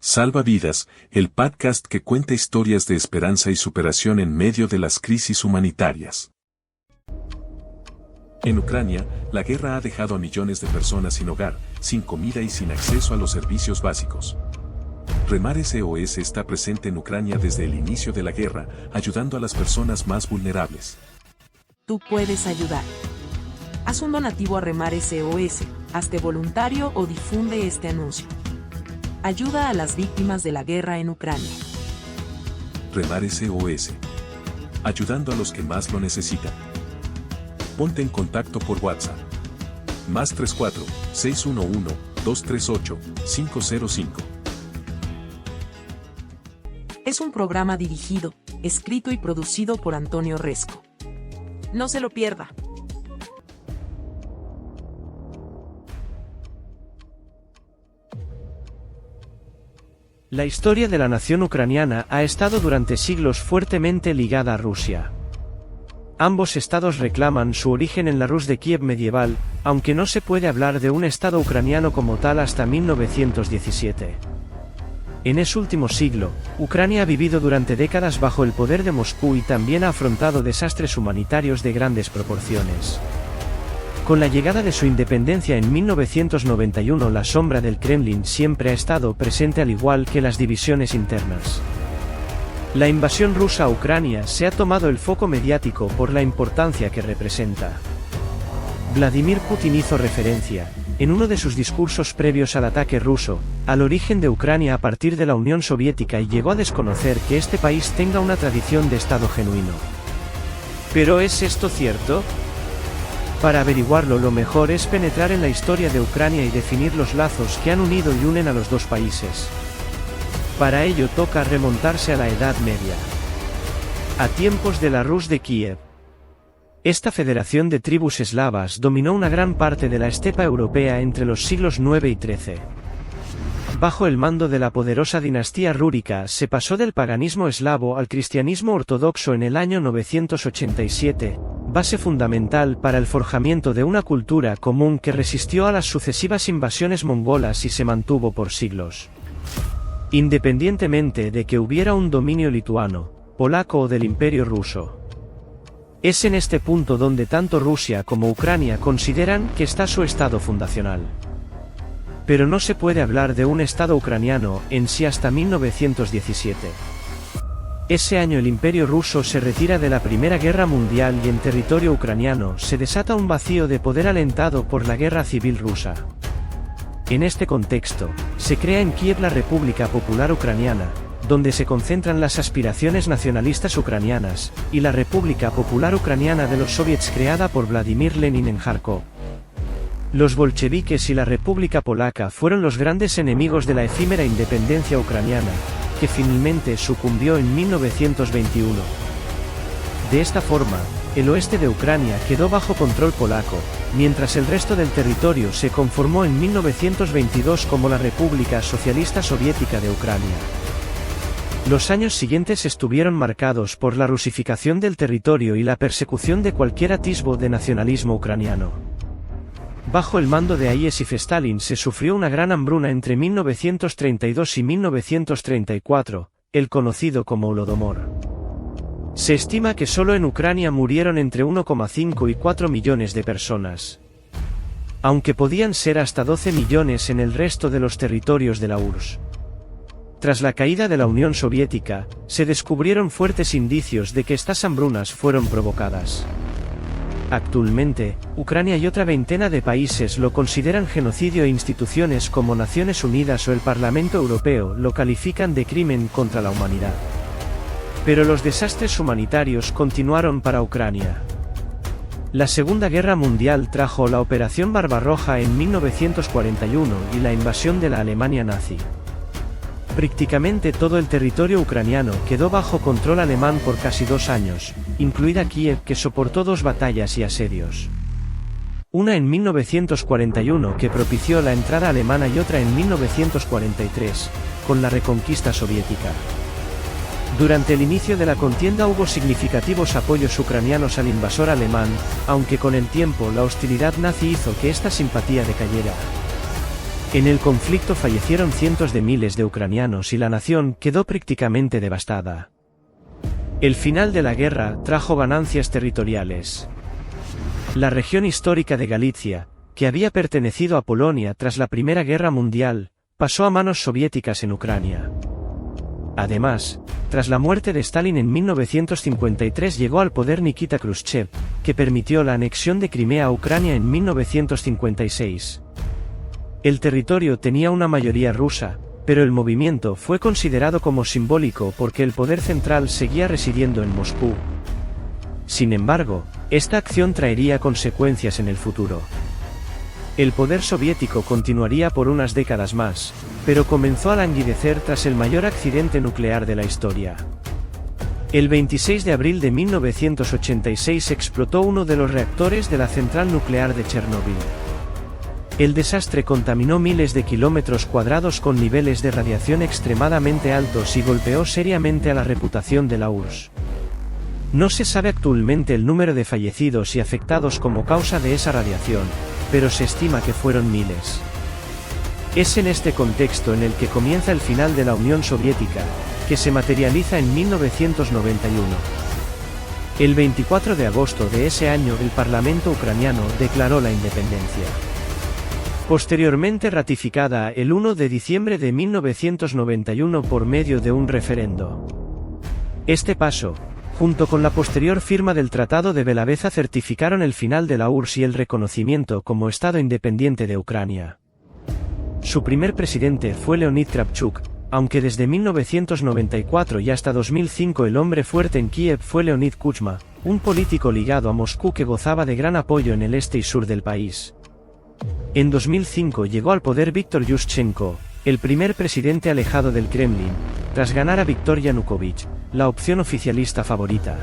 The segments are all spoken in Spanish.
Salva Vidas, el podcast que cuenta historias de esperanza y superación en medio de las crisis humanitarias. En Ucrania, la guerra ha dejado a millones de personas sin hogar, sin comida y sin acceso a los servicios básicos. Remar SOS está presente en Ucrania desde el inicio de la guerra, ayudando a las personas más vulnerables. Tú puedes ayudar. Haz un donativo a Remar SOS, hazte voluntario o difunde este anuncio. Ayuda a las víctimas de la guerra en Ucrania. Remar SOS. Ayudando a los que más lo necesitan. Ponte en contacto por WhatsApp. +34 611 238 505. Es un programa dirigido, escrito y producido por Antonio Resco. No se lo pierda. La historia de la nación ucraniana ha estado durante siglos fuertemente ligada a Rusia. Ambos estados reclaman su origen en la Rus de Kiev medieval, aunque no se puede hablar de un estado ucraniano como tal hasta 1917. En ese último siglo, Ucrania ha vivido durante décadas bajo el poder de Moscú y también ha afrontado desastres humanitarios de grandes proporciones. Con la llegada de su independencia en 1991, la sombra del Kremlin siempre ha estado presente, al igual que las divisiones internas. La invasión rusa a Ucrania se ha tomado el foco mediático por la importancia que representa. Vladimir Putin hizo referencia, en uno de sus discursos previos al ataque ruso, al origen de Ucrania a partir de la Unión Soviética y llegó a desconocer que este país tenga una tradición de Estado genuino. ¿Pero es esto cierto? Para averiguarlo, lo mejor es penetrar en la historia de Ucrania y definir los lazos que han unido y unen a los dos países. Para ello toca remontarse a la Edad Media. A tiempos de la Rus de Kiev. Esta federación de tribus eslavas dominó una gran parte de la estepa europea entre los siglos IX y XIII. Bajo el mando de la poderosa dinastía rúrica se pasó del paganismo eslavo al cristianismo ortodoxo en el año 987, base fundamental para el forjamiento de una cultura común que resistió a las sucesivas invasiones mongolas y se mantuvo por siglos. Independientemente de que hubiera un dominio lituano, polaco o del Imperio ruso. Es en este punto donde tanto Rusia como Ucrania consideran que está su estado fundacional. Pero no se puede hablar de un estado ucraniano en sí hasta 1917. Ese año el Imperio ruso se retira de la Primera Guerra Mundial y en territorio ucraniano se desata un vacío de poder alentado por la Guerra Civil Rusa. En este contexto, se crea en Kiev la República Popular Ucraniana, donde se concentran las aspiraciones nacionalistas ucranianas, y la República Popular Ucraniana de los Soviets creada por Vladimir Lenin en Kharkov. Los bolcheviques y la República Polaca fueron los grandes enemigos de la efímera independencia ucraniana, que finalmente sucumbió en 1921. De esta forma, el oeste de Ucrania quedó bajo control polaco, mientras el resto del territorio se conformó en 1922 como la República Socialista Soviética de Ucrania. Los años siguientes estuvieron marcados por la rusificación del territorio y la persecución de cualquier atisbo de nacionalismo ucraniano. Bajo el mando de Iósif Stalin se sufrió una gran hambruna entre 1932 y 1934, el conocido como Holodomor. Se estima que solo en Ucrania murieron entre 1,5 y 4 millones de personas. Aunque podían ser hasta 12 millones en el resto de los territorios de la URSS. Tras la caída de la Unión Soviética, se descubrieron fuertes indicios de que estas hambrunas fueron provocadas. Actualmente, Ucrania y otra veintena de países lo consideran genocidio e instituciones como Naciones Unidas o el Parlamento Europeo lo califican de crimen contra la humanidad. Pero los desastres humanitarios continuaron para Ucrania. La Segunda Guerra Mundial trajo la Operación Barbarroja en 1941 y la invasión de la Alemania nazi. Prácticamente todo el territorio ucraniano quedó bajo control alemán por casi 2 años, incluida Kiev, que soportó 2 batallas y asedios. Una en 1941 que propició la entrada alemana y otra en 1943, con la reconquista soviética. Durante el inicio de la contienda hubo significativos apoyos ucranianos al invasor alemán, aunque con el tiempo la hostilidad nazi hizo que esta simpatía decayera. En el conflicto fallecieron cientos de miles de ucranianos y la nación quedó prácticamente devastada. El final de la guerra trajo ganancias territoriales. La región histórica de Galicia, que había pertenecido a Polonia tras la Primera Guerra Mundial, pasó a manos soviéticas en Ucrania. Además, tras la muerte de Stalin en 1953 llegó al poder Nikita Khrushchev, que permitió la anexión de Crimea a Ucrania en 1956. El territorio tenía una mayoría rusa, pero el movimiento fue considerado como simbólico porque el poder central seguía residiendo en Moscú. Sin embargo, esta acción traería consecuencias en el futuro. El poder soviético continuaría por unas décadas más, pero comenzó a languidecer tras el mayor accidente nuclear de la historia. El 26 de abril de 1986 explotó uno de los reactores de la central nuclear de Chernóbil. El desastre contaminó miles de kilómetros cuadrados con niveles de radiación extremadamente altos y golpeó seriamente a la reputación de la URSS. No se sabe actualmente el número de fallecidos y afectados como causa de esa radiación, pero se estima que fueron miles. Es en este contexto en el que comienza el final de la Unión Soviética, que se materializa en 1991. El 24 de agosto de ese año el Parlamento ucraniano declaró la independencia. Posteriormente ratificada el 1 de diciembre de 1991 por medio de un referendo. Este paso, junto con la posterior firma del Tratado de Belaveza, certificaron el final de la URSS y el reconocimiento como Estado independiente de Ucrania. Su primer presidente fue Leonid Kravchuk, aunque desde 1994 y hasta 2005 el hombre fuerte en Kiev fue Leonid Kuchma, un político ligado a Moscú que gozaba de gran apoyo en el este y sur del país. En 2005 llegó al poder Víktor Yushchenko, el primer presidente alejado del Kremlin, tras ganar a Viktor Yanukovych, la opción oficialista favorita.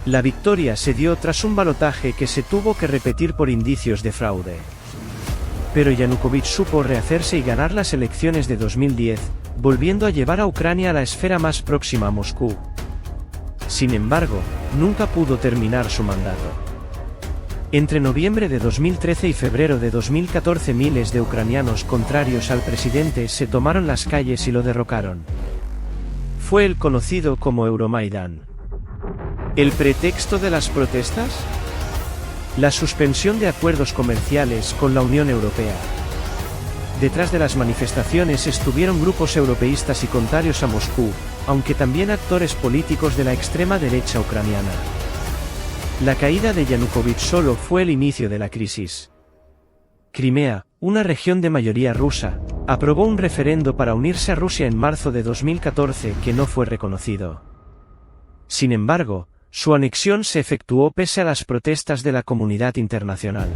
La victoria se dio tras un balotaje que se tuvo que repetir por indicios de fraude. Pero Yanukovych supo rehacerse y ganar las elecciones de 2010, volviendo a llevar a Ucrania a la esfera más próxima a Moscú. Sin embargo, nunca pudo terminar su mandato. Entre noviembre de 2013 y febrero de 2014 miles de ucranianos contrarios al presidente se tomaron las calles y lo derrocaron. Fue el conocido como Euromaidán. ¿El pretexto de las protestas? La suspensión de acuerdos comerciales con la Unión Europea. Detrás de las manifestaciones estuvieron grupos europeístas y contrarios a Moscú, aunque también actores políticos de la extrema derecha ucraniana. La caída de Yanukovych solo fue el inicio de la crisis. Crimea, una región de mayoría rusa, aprobó un referendo para unirse a Rusia en marzo de 2014 que no fue reconocido. Sin embargo, su anexión se efectuó pese a las protestas de la comunidad internacional.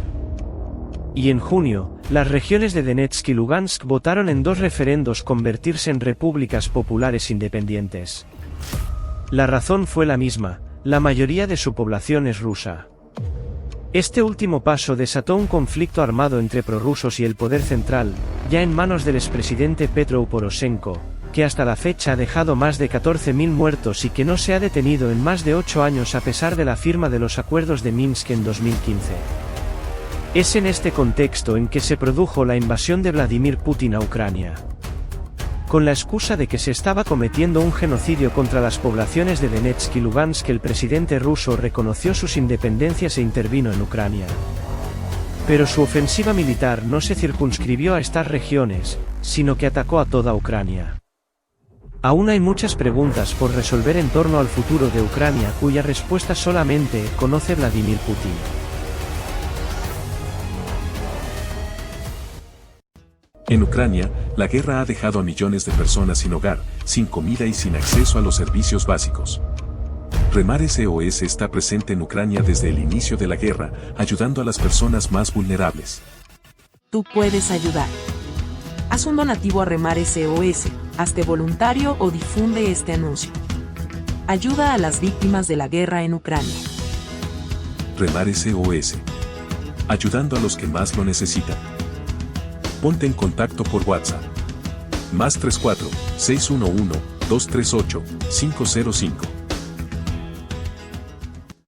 Y en junio, las regiones de Donetsk y Lugansk votaron en dos referendos convertirse en repúblicas populares independientes. La razón fue la misma: la mayoría de su población es rusa. Este último paso desató un conflicto armado entre prorrusos y el poder central, ya en manos del expresidente Petro Poroshenko, que hasta la fecha ha dejado más de 14.000 muertos y que no se ha detenido en más de 8 años a pesar de la firma de los acuerdos de Minsk en 2015. Es en este contexto en que se produjo la invasión de Vladimir Putin a Ucrania. Con la excusa de que se estaba cometiendo un genocidio contra las poblaciones de Donetsk y Lugansk, el presidente ruso reconoció sus independencias e intervino en Ucrania. Pero su ofensiva militar no se circunscribió a estas regiones, sino que atacó a toda Ucrania. Aún hay muchas preguntas por resolver en torno al futuro de Ucrania cuya respuesta solamente conoce Vladimir Putin. En Ucrania, la guerra ha dejado a millones de personas sin hogar, sin comida y sin acceso a los servicios básicos. Remar SOS está presente en Ucrania desde el inicio de la guerra, ayudando a las personas más vulnerables. Tú puedes ayudar. Haz un donativo a Remar SOS, hazte voluntario o difunde este anuncio. Ayuda a las víctimas de la guerra en Ucrania. Remar SOS. Ayudando a los que más lo necesitan. Ponte en contacto por WhatsApp. +34 611 238 505.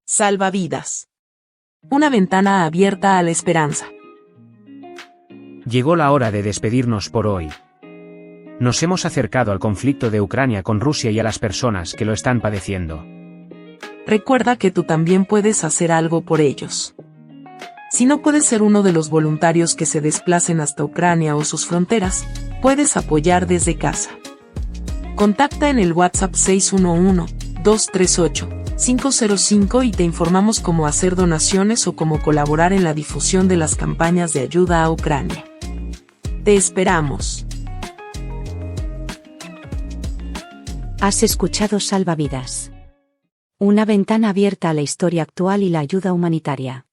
Salva vidas. Una ventana abierta a la esperanza. Llegó la hora de despedirnos por hoy. Nos hemos acercado al conflicto de Ucrania con Rusia y a las personas que lo están padeciendo. Recuerda que tú también puedes hacer algo por ellos. Si no puedes ser uno de los voluntarios que se desplacen hasta Ucrania o sus fronteras, puedes apoyar desde casa. Contacta en el WhatsApp 611-238-505 y te informamos cómo hacer donaciones o cómo colaborar en la difusión de las campañas de ayuda a Ucrania. Te esperamos. Has escuchado Salvavidas. Una ventana abierta a la historia actual y la ayuda humanitaria.